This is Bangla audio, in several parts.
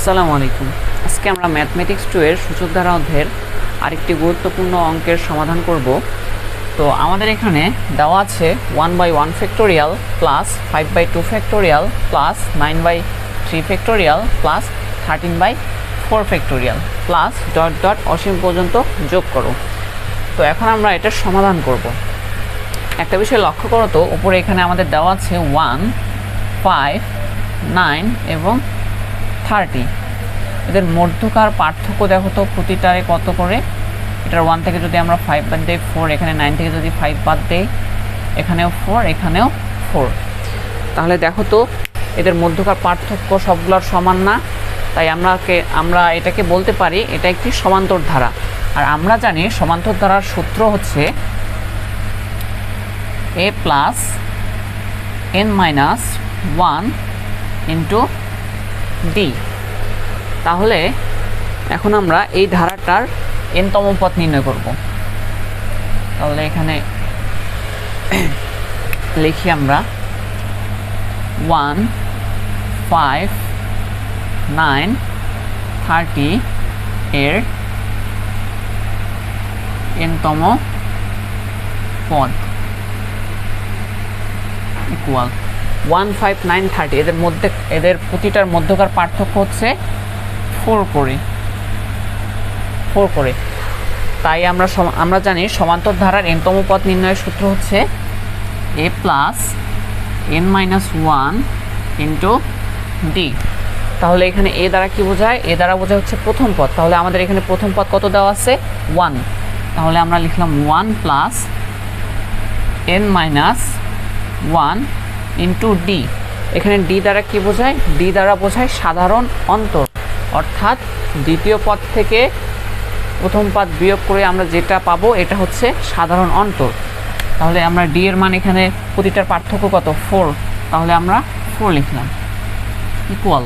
আসসালামু আলাইকুম। আজকে আমরা ম্যাথমেটিক্স 2 এর সূচক ধারা অধ্যায়ের আরেকটি গুরুত্বপূর্ণ অঙ্কের সমাধান করব। তো আমাদের এখানে দেওয়া আছে 1/1 factorial plus 5/2 factorial plus 9/3 factorial plus 13/4 factorial plus dot dot অসীম পর্যন্ত যোগ করো। তো এখন আমরা এটার সমাধান করব। একটা বিষয় লক্ষ্য করো তো, উপরে এখানে আমাদের দেওয়া আছে 1, 5, 9 এবং 30। এদের মধ্যকার পার্থক্য দেখো তো, প্রতিটারে কত করে। এটার 1 থেকে যদি আমরা 5 বাদ দেই 4, এখানে 9 থেকে যদি 5 বাদ দেই এখানেও 4, এখানেও 4। তাহলে দেখো তো এদের মধ্যকার পার্থক্য সবগুলোর সমান না, তাই আমরা এটাকে বলতে পারি এটা একটি সমান্তর ধারা। আর আমরা জানি সমান্তর ধারার সূত্র হচ্ছে a plus n minus 1 into D. তাহলে এখন আমরা এই ধারাটার n-তম পদ নির্ণয় করব। তাহলে এখানে লিখি আমরা 1, 5, 9, 30 এর n-তম পদ ইকুয়াল 1, 5, 9, 30। এদের প্রতিটার মধ্যকার পার্থক্য হচ্ছে 4 করে। তাই আমরা জানি সমান্তর ধারার n-তম পদ নির্ণয়ের সূত্র হচ্ছে a plus n minus 1 into D. তাহলে এখানে a দ্বারা কি বোঝায়? a দ্বারা বোঝায় হচ্ছে প্রথম পদ। তাহলে আমাদের এখানে প্রথম পদ কত দেওয়া আছে? 1। তাহলে আমরা লিখলাম 1 plus n minus 1 into D. এখানে ডি দ্বারা কি বোঝায়? ডি দ্বারা বোঝায় সাধারণ অন্তর, অর্থাৎ দ্বিতীয় পদ থেকে প্রথম পদ বিয়োগ করে আমরা যেটা পাবো এটা হচ্ছে সাধারণ অন্তর। তাহলে আমরা ডি এর মান এখানে প্রতিটার পার্থক্য কত? 4। তাহলে আমরা 4 লিখলাম ইকুয়াল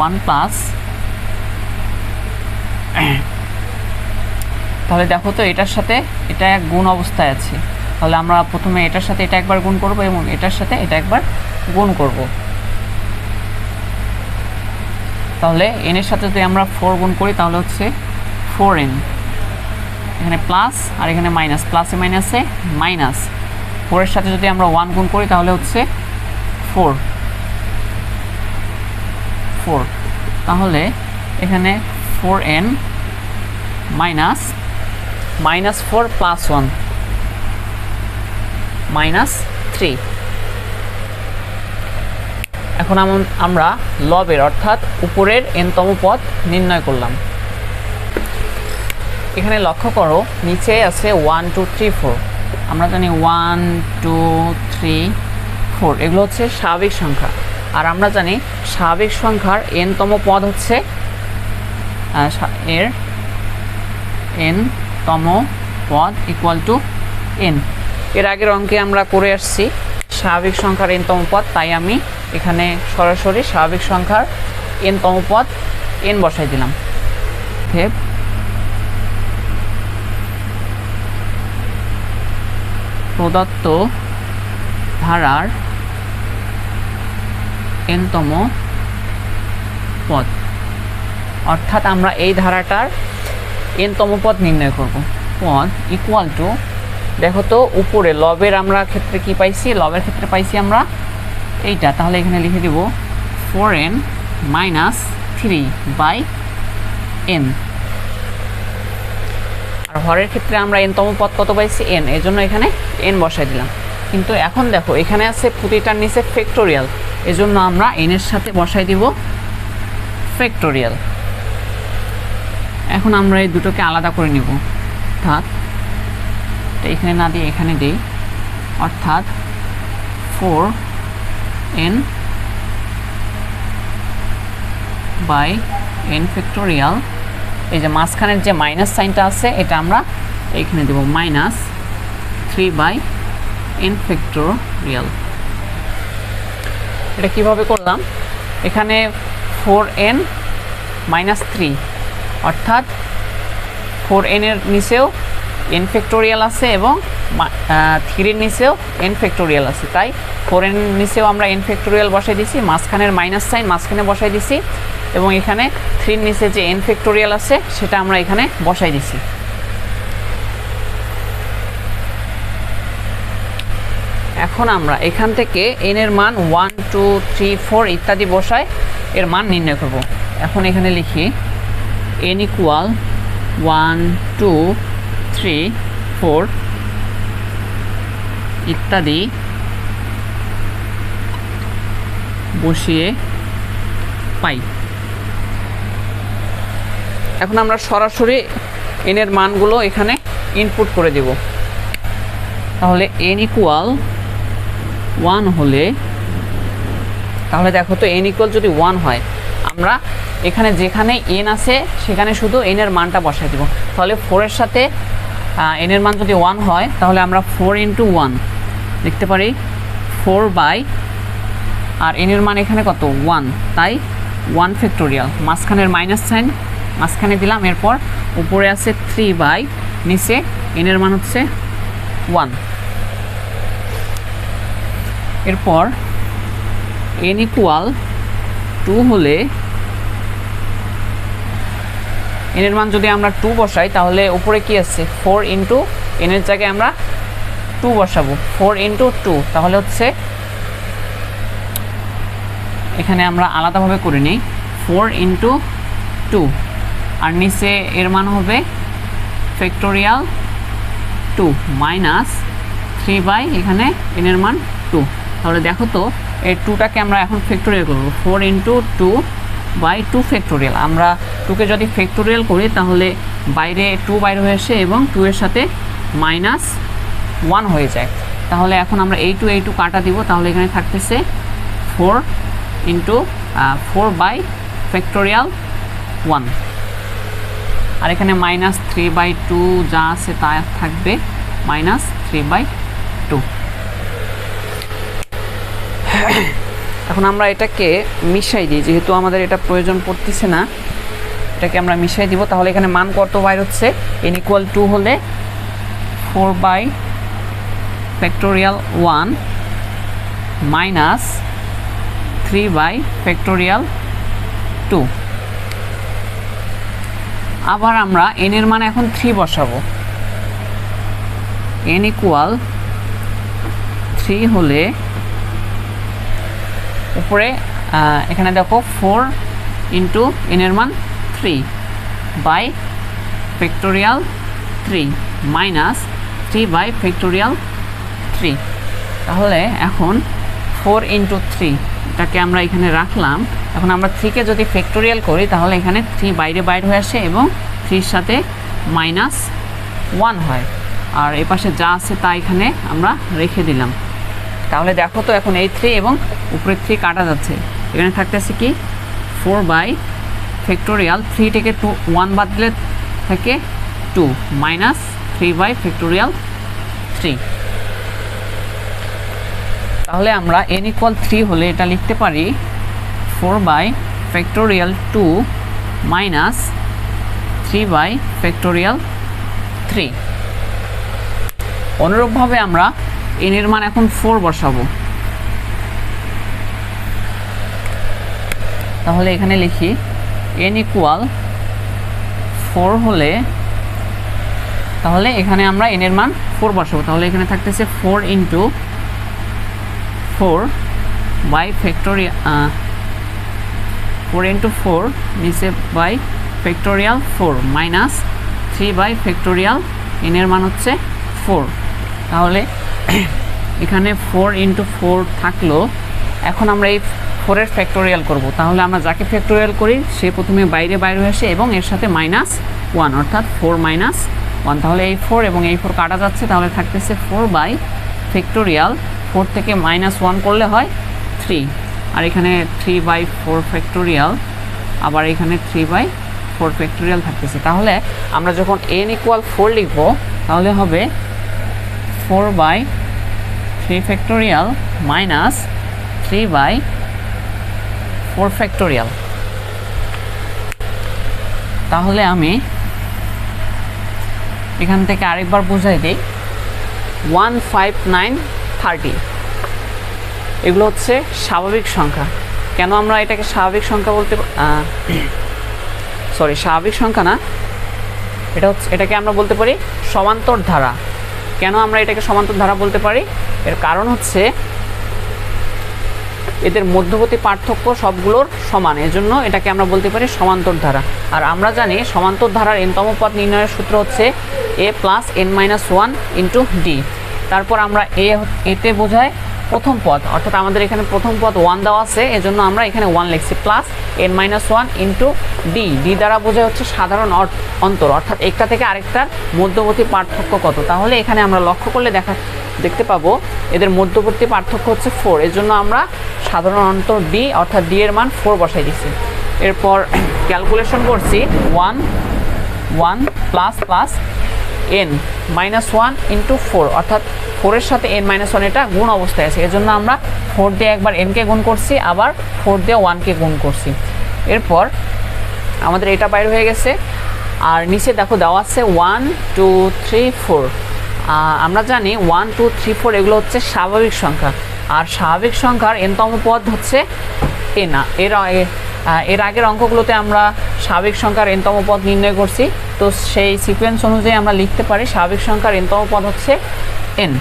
1 প্লাস। তাহলে দেখো তো এটার সাথে এটা এক গুণ অবস্থায় আছে। তাহলে আমরা প্রথমে এটার সাথে এটা একবার গুণ করব এবং এটার সাথে এটা একবার গুণ করব। তাহলে n এর সাথে যদি আমরা 4 গুণ করি তাহলে হচ্ছে 4n। এখানে প্লাস আর এখানে মাইনাস, প্লাসে মাইনাসে মাইনাস। 4 এর সাথে যদি আমরা 1 গুণ করি তাহলে হচ্ছে 4। তাহলে এখানে 4n মাইনাস 4 প্লাস 1 -3। এখন আমরা লবের অর্থাৎ উপরের n-তম পদ নির্ণয় করলাম। এখানে লক্ষ্য করো নিচে আছে 1, 2, 3, 4। আমরা জানি 1, 2, 3, 4 এগুলো হচ্ছে স্বাভাবিক সংখ্যা। আর আমরা জানি স্বাভাবিক সংখ্যার n-তম পদ হচ্ছে এর n-তম পদ ইকুয়াল টু n। এর আগের অঙ্কে আমরা করে আসছি স্বাভাবিক সংখ্যার n-তম পদ, তাই আমি এখানে সরাসরি স্বাভাবিক সংখ্যার n-তম পদ n বসাই দিলাম। প্রদত্ত ধারার n-তম পদ, অর্থাৎ আমরা এই ধারাটার n-তম পদ নির্ণয় করব। পদ ইকুয়াল টু, দেখো তো উপরে লবের আমরা ক্ষেত্রে কি পাইছি? লবের ক্ষেত্রে পাইছি আমরা এইটা। তাহলে এখানে লিখে দিব 4n মাইনাস 3/n। আর হরের ক্ষেত্রে আমরা n-তম পদ কত পাইছি? n। এর জন্য এখানে n বসাই দিলাম। কিন্তু এখন দেখো এখানে আছে প্রতিটার নিচে ফ্যাক্টোরিয়াল, এজন্য আমরা n এর সাথে বসাই দিব ফ্যাক্টোরিয়াল। এখন আমরা এই দুটোকে আলাদা করে নিব, অর্থাৎ এখানে না দিয়ে এখানে দিই, অর্থাৎ 4n বাই n ফ্যাক্টোরিয়াল। এই যে মাঝখানের যে মাইনাস সাইনটা আছে এটা আমরা এইখানে দেব -3/n ফ্যাক্টোরিয়াল। এটা কিভাবে করলাম? এখানে 4n -3, অর্থাৎ 4n এর নিচেও n ফ্যাক্টোরিয়াল আছে এবং 3 এর নিচেও n ফ্যাক্টোরিয়াল আছে, তাই 4 এর নিচেও আমরা n ফ্যাক্টোরিয়াল বসাই দিছি, মাঝখানের মাইনাস সাইন মাঝখানে বসাই দিছি, এবং এখানে 3 এর নিচে যে n ফ্যাক্টোরিয়াল আছে সেটা আমরা এখানে বসাই দিছি। এখন আমরা এখান থেকে n এর মান 1 2 3 4 ইত্যাদি বসায় এর মান নির্ণয় করব। এখন এখানে লিখি n ইকুয়াল 1 2 3 4 ইত্যাদি বসিয়ে পাই। এখন আমরা সরাসরি n এর মানগুলো এখানে ইনপুট করে দেব। তাহলে n ইকুয়াল 1 হলে, তাহলে দেখো তো n ইকুয়াল যদি 1 হয়, আমরা এখানে যেখানে n আছে সেখানে শুধু n এর মানটা বসাই দেব। তাহলে 4 এর সাথে n এর মান যদি 1 হয়, তাহলে আমরা 4 ইন্টু 1 লিখতে পারি 4 বাই, আর n এর মান এখানে কত 1, তাই 1 ফ্যাক্টোরিয়াল, মাঝখানের মাইনাস সাইন মাঝখানে দিলাম, এরপর উপরে আছে 3 বাই, নিচে n এর মান হচ্ছে 1। এরপর n ইকুয়াল 2 হলে n এর মান যদি আমরা 2 বসাই, তাহলে উপরে কি আছে 4 ইন্টু n এর জায়গায় আমরা 2 বসাবো, 4 ইন্টু 2, তাহলে হচ্ছে এখানে আমরা আলাদাভাবে করে নিই 4 ইন্টু 2, আর নিচে এর মান হবে ফ্যাক্টোরিয়াল 2 মাইনাস 3 বাই এখানে n এর মান 2। তাহলে দেখো তো এই 2টাকে আমরা এখন ফ্যাক্টোরিয়াল করব, 4 ইন্টু 2 বাই 2 ফ্যাক্টোরিয়াল। আমরা 2কে যদি ফ্যাক্টোরিয়াল করি তাহলে বাইরে 2 বাইরে হয়ে আসে এবং 2 এর সাথে মাইনাস 1 হয়ে যায়। তাহলে এখন আমরা এই 2 কাটা দিব, তাহলে এখানে থাকতেছে 4 ইন্টু 4 বাই ফ্যাক্টোরিয়াল 1, আর এখানে মাইনাস 3/2 যা আছে তা থাকবে মাইনাস 3/2। এখন আমরা এটাকে মিশাই দিই, যেহেতু আমাদের এটা প্রয়োজন পড়তেছে না, এটাকে আমরা মিশাই দিব। তাহলে এখানে মান কত বাইর হচ্ছে, n ইকুয়াল 2 হলে 4 by factorial 1 minus 3 by factorial 2। আবার আমরা n এর মান এখন 3 বসাবো, n ইকুয়াল 3 হলে উপরে এখানে দেখো 4 ইন্টু n এর মান 3 by factorial 3 minus 3 by factorial 3। তাহলে এখন 4 ইন্টু 3 এটাকে আমরা এখানে রাখলাম। এখন আমরা 3কে যদি ফ্যাক্টোরিয়াল করি তাহলে এখানে 3 বাইরে হয়ে আসে এবং 3 এর সাথে মাইনাস 1 হয়, আর এই পাশে যা আছে তা এখানে আমরা রেখে দিলাম। তাহলে দেখো তো এখন এই 3 এবং উপরে 3 কাটা যাচ্ছে, এখানে থাকতেছে কি 4 বাই ফ্যাক্টোরিয়াল 3 থেকে 1 বাদ দিলে থাকে 2 মাইনাস 3 বাই ফ্যাক্টোরিয়াল 3। তাহলে আমরা n ইকুয়াল 3 হলে এটা লিখতে পারি 4 by factorial 2 minus 3 by factorial 3। অনুরূপভাবে আমরা n এর মান এখন 4 বসাবো, তাহলে এখানে লিখি n ইকুয়াল 4 হলে, তাহলে এখানে আমরা n এর মান 4 বসাবো। তাহলে এখানে থাকতেছে 4 ইন্টু 4 বাই ফ্যাক্টোরিয়াল 4 ইন্টু 4 নিচে by factorial 4 minus 3 by factorial n এর মান হচ্ছে 4। তাহলে এখানে 4 ইন্টু 4 থাকলো। এখন আমরা এই 4 এর ফ্যাক্টোরিয়াল করব, তাহলে আমরা যাকে ফ্যাক্টোরিয়াল করি সে প্রথমে বাইরে হয়ে আসে এবং এর সাথে মাইনাস 1 অর্থাৎ 4 মাইনাস 1। তাহলে এই 4 এবং এই 4 কাটা যাচ্ছে, তাহলে থাকতেছে 4 বাই ফ্যাক্টোরিয়াল 4 থেকে মাইনাস 1 করলে হয় 3, আর এখানে 3 বাই 4 ফ্যাক্টোরিয়াল, আবার এখানে 3 বাই 4 ফ্যাক্টোরিয়াল থাকতেছে। তাহলে আমরা যখন n ইকুয়াল 4 লিখব তাহলে হবে 4 by 3 factorial minus 3 by 4 factorial. তাহলে আমি এখান থেকে আরেকবার বুঝাই দিই, 15930 এগুলো হচ্ছে স্বাভাবিক সংখ্যা। কেন আমরা এটাকে স্বাভাবিক সংখ্যা বলতে স্বাভাবিক সংখ্যা না, এটাকে আমরা বলতে পারি সমান্তর ধারা। কেন আমরা এটাকে সমান্তর ধারা বলতে পারি? এর কারণ হচ্ছে এদের মধ্যবর্তী পার্থক্য সবগুলোর সমান, এজন্য এটাকে আমরা বলতে পারি সমান্তর ধারা। আর আমরা জানি সমান্তর ধারার n তম পদ নির্ণয়ের সূত্র হচ্ছে a plus n-1 into D. তারপর আমরা এতে বোঝায় প্রথম পদ, অর্থাৎ আমাদের এখানে প্রথম পদ 1 দেওয়া আছে, এজন্য আমরা এখানে 1 লিখছি, plus n-1 into D. D দ্বারা বোঝায় হচ্ছে সাধারণ অন্তর, অর্থাৎ একটা থেকে আরেকটার মধ্যবর্তী পার্থক্য কত। তাহলে এখানে আমরা লক্ষ্য করলে দেখতে পাবো এদের মধ্যবর্তী পার্থক্য হচ্ছে 4, এর জন্য আমরা সাধারণ অন্তর ডি অর্থাৎ ডি এর মান 4 বসাই দিচ্ছি। এরপর ক্যালকুলেশন করছি 1 প্লাস প্লাস n-1 ইন্টু 4, অর্থাৎ 4 এর সাথে n-1 এটা গুণ অবস্থায় আছে, এজন্য আমরা 4 দিয়ে একবার n-কে গুণ করছি, আবার 4 দিয়ে 1-কে গুণ করছি। এরপর আমাদের এটা বাইর হয়ে গেছে। আর নিচে দেখো দেওয়া আছে 1 2 3 4। আমরা জানি 1 2 3 4 এগুলো হচ্ছে স্বাভাবিক সংখ্যা, আর স্বাভাবিক সংখ্যার n-তম পদ হচ্ছে n। এর আগের অঙ্কগুলোতে আমরা স্বাভাবিক সংখ্যার n-তম পদ নির্ণয় করছি, তো সেই সিকোয়েন্স অনুযায়ী আমরা লিখতে পারি স্বাভাবিক সংখ্যার n-তম পদ হচ্ছে n।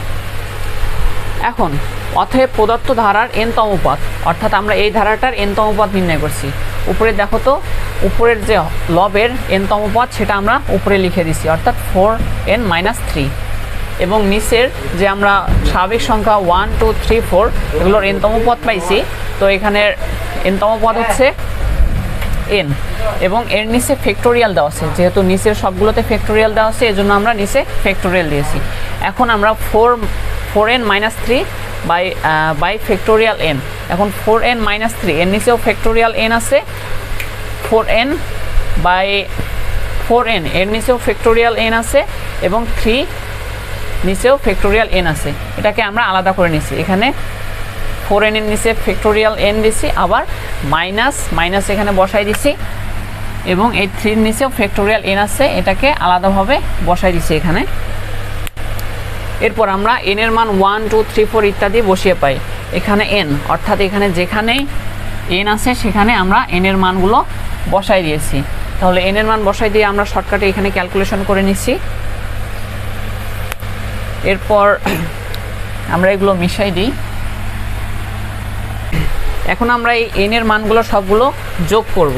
এখন অতএব প্রদত্ত ধারার n-তম পদ, অর্থাৎ আমরা এই ধারাটার n-তম পদ নির্ণয় করছি। উপরে দেখো তো, উপরের যে লবের n-তম পদ সেটা আমরা উপরে লিখে দিছি, অর্থাৎ 4n-3। এবং নিচের যে আমরা স্বাভাবিক সংখ্যা 1 2 3 4 এগুলোর n-তম পদ পাইছি, তো এখানের n-তম পদ হচ্ছে n, এবং এর নিচে ফ্যাক্টোরিয়াল দেওয়া আছে, যেহেতু নিচের সবগুলোতে ফ্যাক্টোরিয়াল দেওয়া আছে এজন্য আমরা নিচে ফ্যাক্টোরিয়াল দিয়েছি। এখন আমরা 4n-3 বাই ফ্যাক্টোরিয়াল n, এখন 4n-3 এর নিচেও ফ্যাক্টোরিয়াল n আছে, 4n বাই 4n এর নিচেও ফ্যাক্টোরিয়াল n আছে, এবং 3 নিচেও ফ্যাক্টোরিয়াল n আছে। এটাকে আমরা আলাদা করে নিছি, এখানে 4n এর নিচে ফ্যাক্টোরিয়াল n দিছি, আবার মাইনাস এখানে বসাই দিছি, এবং এই 3 এর নিচেও ফ্যাক্টোরিয়াল n আছে, এটাকে আলাদাভাবে বসাই দিছি এখানে। এরপর আমরা n এর মান 1 2 3 4 ইত্যাদি বসিয়ে পাই এখানে n, অর্থাৎ এখানে যেখানেই n আছে সেখানে আমরা n এর মানগুলো বসাই দিয়েছি। তাহলে n এর মান বসাই দিয়ে আমরা শর্টকাটে এখানে ক্যালকুলেশন করে নিচ্ছি। এরপর আমরা এগুলো মিশাই দিই। এখন আমরা এই n এর মানগুলো সবগুলো যোগ করব।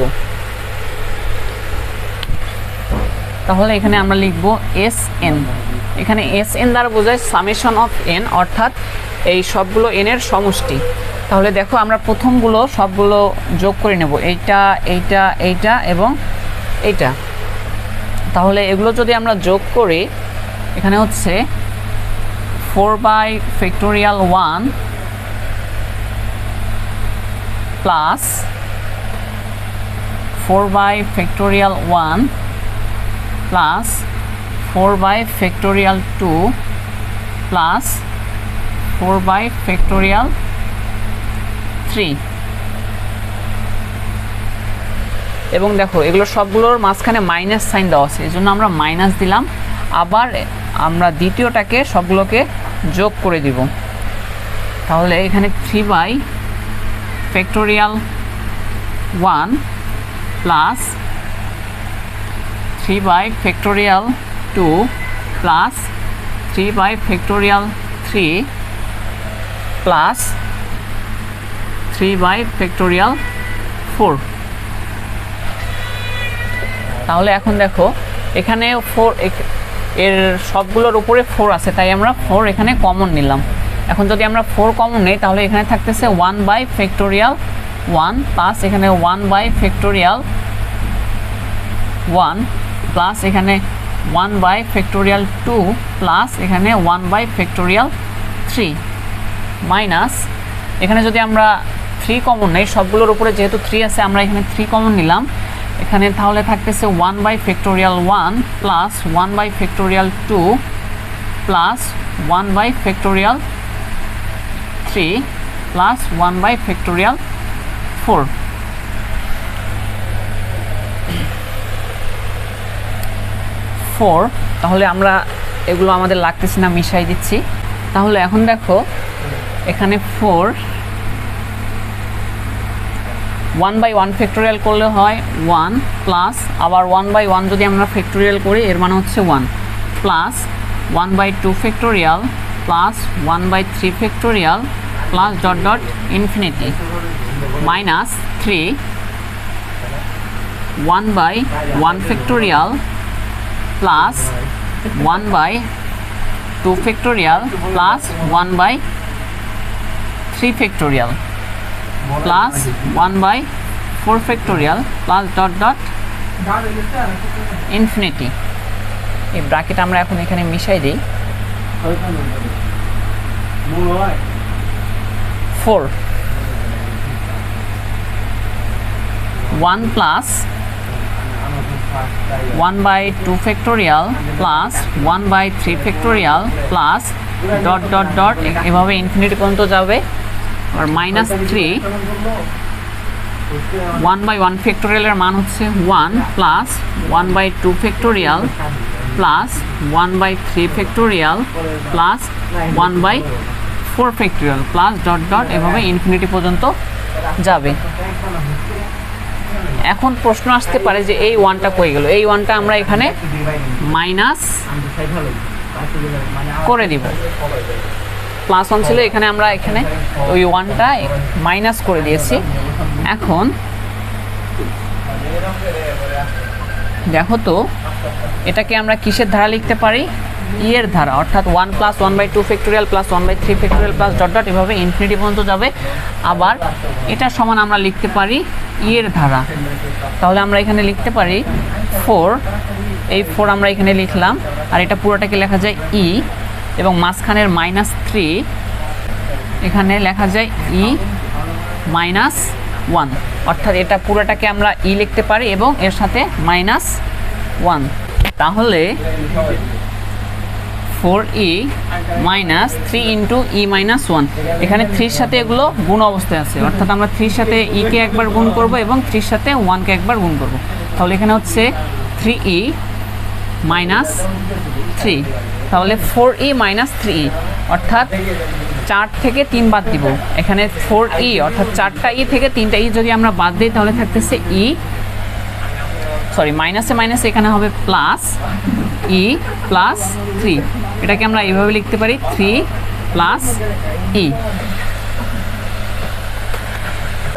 তাহলে এখানে আমরা লিখব Sn। এখানে Sn দ্বারা বোঝায় সামেশন অফ n, অর্থাৎ এই সবগুলো n এর সমষ্টি। তাহলে দেখো আমরা প্রথমগুলো সবগুলো যোগ করে নেব, এইটা এবং এইটা। তাহলে এগুলো যদি আমরা যোগ করি, এখানে হচ্ছে 4/1 প্লাস 4/1 প্লাস 4/2 প্লাস 4/3। এবং দেখো এগুলো সবগুলোর মাঝখানে মাইনাস সাইন দেওয়া আছে, এই জন্য আমরা মাইনাস দিলাম। আবার আমরা দ্বিতীয়টাকে সবগুলোকে যোগ করে দিব। তাহলে এখানে 3/1 প্লাস 3/2 প্লাস 3/3 প্লাস 3/4। তাহলে এখন দেখো এখানে 4, এর সবগুলোর উপরে 4 আছে, তাই আমরা 4 এখানে কমন নিলাম। এখন যদি আমরা 4 কমন নেই, তাহলে এখানে থাকতেছে 1/1 প্লাস এখানে 1/1 প্লাস এখানে 1/2 প্লাস এখানে 1/3 মাইনাস এখানে যদি আমরা 3 কমন নেই, সবগুলোর উপরে যেহেতু 3 আছে আমরা এখানে 3 কমন নিলাম, এখানে তাহলে থাকতেছে 1/1 প্লাস 1/2 প্লাস 1/3 প্লাস 1/4। তাহলে আমরা এগুলো আমাদের লাগতেছে না, মিশাই দিচ্ছি। তাহলে এখন দেখো এখানে 4 1/1 ফ্যাক্টোরিয়াল করলে হয় 1 প্লাস আবার 1/1 যদি আমরা ফ্যাক্টোরিয়াল করি এর মানে হচ্ছে 1 plus 1/2 factorial plus 1/3 factorial plus dot dot infinity minus 3 1/1 factorial plus 1/2 factorial plus 1/3 factorial plus 1/4 factorial plus dot dot infinity. এই ব্র্যাকেট আমরা এখন এখানে মিশাই দিই। 4 1 plus 1/2 factorial plus 1/3 factorial plus dot dot dot এভাবে ইনফিনিটি পর্যন্ত যাবে। আর মাইনাস 3 1/1 ফ্যাক্টোরিয়ালের মান হচ্ছে 1 plus 1/2 factorial plus 1/3 factorial plus 1/4 factorial plus dot dot এভাবে ইনফিনিটি পর্যন্ত যাবে। এখন প্রশ্ন আসতে পারে যে এই 1টা কই গেল? এই 1টা আমরা এখানে মাইনাস করে দিব। প্লাস 1 ছিল, এখানে আমরা এখানে ওই 1টা মাইনাস করে দিয়েছি। এখন দেখো তো এটাকে আমরা কিসের ধারা লিখতে পারি? ই এর ধারা, অর্থাৎ 1 plus 1/2 factorial plus 1/3 factorial plus dot dot এভাবে ইনফিনিটি পর্যন্ত যাবে। আবার এটা সমান আমরা লিখতে পারি ই এর ধারা। তাহলে আমরা এখানে লিখতে পারি 4, এই 4 আমরা এখানে লিখলাম, আর এটা পুরোটাকে লেখা যায় ই, এবং মাঝখানের মাইনাস 3 এখানে লেখা যায় ই মাইনাস 1, অর্থাৎ এটা পুরোটাকে আমরা ই লিখতে পারি এবং এর সাথে মাইনাস 1। তাহলে 4e মাইনাস 3 ইন্টু ই মাইনাস 1, এখানে 3-র সাথে এগুলো গুণ অবস্থায় আছে, অর্থাৎ আমরা 3-র সাথে কে একবার গুণ করব এবং 3-র সাথে 1কে একবার গুণ করব। তাহলে এখানে হচ্ছে 3e মাইনাস 3, তাহলে 4e মাইনাস 3e, অর্থাৎ 4 থেকে 3 বাদ দিব। এখানে 4e অর্থাৎ 4টা ই থেকে 3টা ই যদি আমরা বাদ দিই তাহলে থাকতেছে ই, সরি মাইনাসে মাইনাসে এখানে হবে প্লাস ই প্লাস 3, এটাকে আমরা এইভাবে লিখতে পারি 3 প্লাস ই।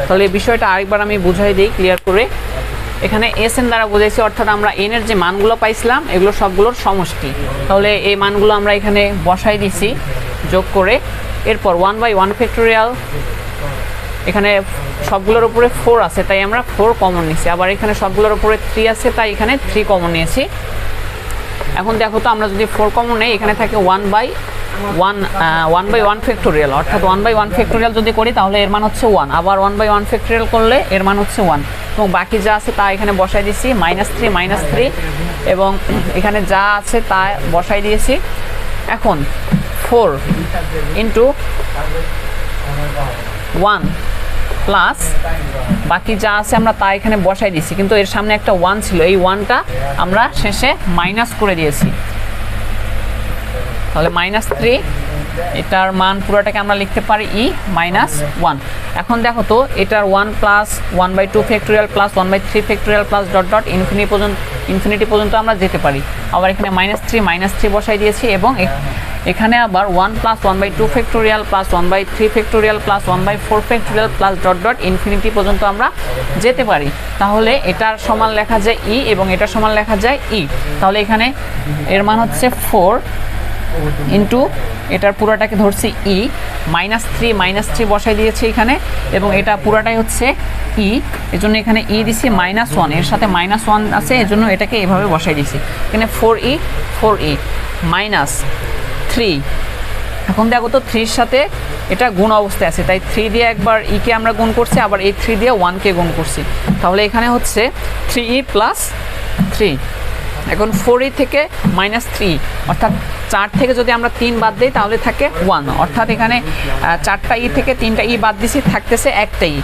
তাহলে এই বিষয়টা আরেকবার আমি বুঝাই দিই ক্লিয়ার করে। এখানে এস এন দ্বারা বুঝাইছি, অর্থাৎ আমরা এন এর যে মানগুলো পাইছিলাম এগুলো সবগুলোর সমষ্টি। তাহলে এই মানগুলো আমরা এখানে বসাই দিছি যোগ করে। এরপর 1/1 ফ্যাক্টোরিয়াল, এখানে সবগুলোর উপরে 4 আছে তাই আমরা 4 কমন নিয়েছি, আবার এখানে সবগুলোর উপরে 3 আছে তাই এখানে 3 কমন নিয়েছি। এখন দেখো তো আমরা যদি 4 কমন নেই এখানে থাকে 1/1 ফ্যাক্টোরিয়াল, অর্থাৎ 1/1 ফ্যাক্টোরিয়াল যদি করি তাহলে এর মান হচ্ছে 1, আবার 1/1 ফ্যাক্টোরিয়াল করলে এর মান হচ্ছে 1, এবং বাকি যা আছে তা এখানে বসাই দিয়েছি -3 এবং এখানে যা আছে তা বসাই দিয়েছি। এখন 4 ইন্টু 1 প্লাস বাকি যা আছে আমরা তা এখানে বসাই দিয়েছি, কিন্তু এর সামনে একটা 1 ছিল, এই 1টা আমরা শেষে মাইনাস করে দিয়েছি। তাহলে -3, এটার মান পুরোটাকে আমরা লিখতে পারি ই মাইনাস 1। এখন দেখো তো এটার 1 plus 1/2 factorial plus 1/3 factorial plus dot dot infinity পর্যন্ত আমরা যেতে পারি। আবার এখানে -3 বসাই দিয়েছি, এবং এখানে আবার 1 plus 1/2 factorial plus 1/3 factorial plus 1/4 factorial plus dot dot infinity পর্যন্ত আমরা যেতে পারি। তাহলে এটার সমান লেখা যায় ই এবং এটার সমান লেখা যায় ই। তাহলে এখানে এর মান হচ্ছে 4 ইন্টু এটার পুরোটাকে ধরছি ই -3 বসাই দিয়েছি এখানে, এবং এটা পুরোটাই হচ্ছে ই, এজন্য এখানে ই দিছি -1, এর সাথে -1 আছে এজন্য এটাকে এভাবে বসাই দিছি। এখানে 4e -3। এখন দেখো তো 3-র সাথে এটা গুণ অবস্থায় আছে তাই 3 দিয়ে একবার কে আমরা গুণ করছি, আবার এই 3 দিয়ে 1কে গুণ করছি। তাহলে এখানে হচ্ছে 3e প্লাস 3। এখন 4e থেকে -3, অর্থাৎ 4 থেকে যদি আমরা 3 বাদ দিই তাহলে থাকে 1, অর্থাৎ এখানে 4টা ই থেকে 3টা ই বাদ দিছি, থাকতেছে একটা ই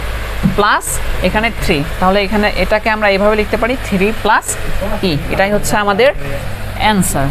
প্লাস এখানে 3। তাহলে এখানে এটাকে আমরা এভাবে লিখতে পারি 3 প্লাস ই। এটাই হচ্ছে আমাদের অ্যান্সার।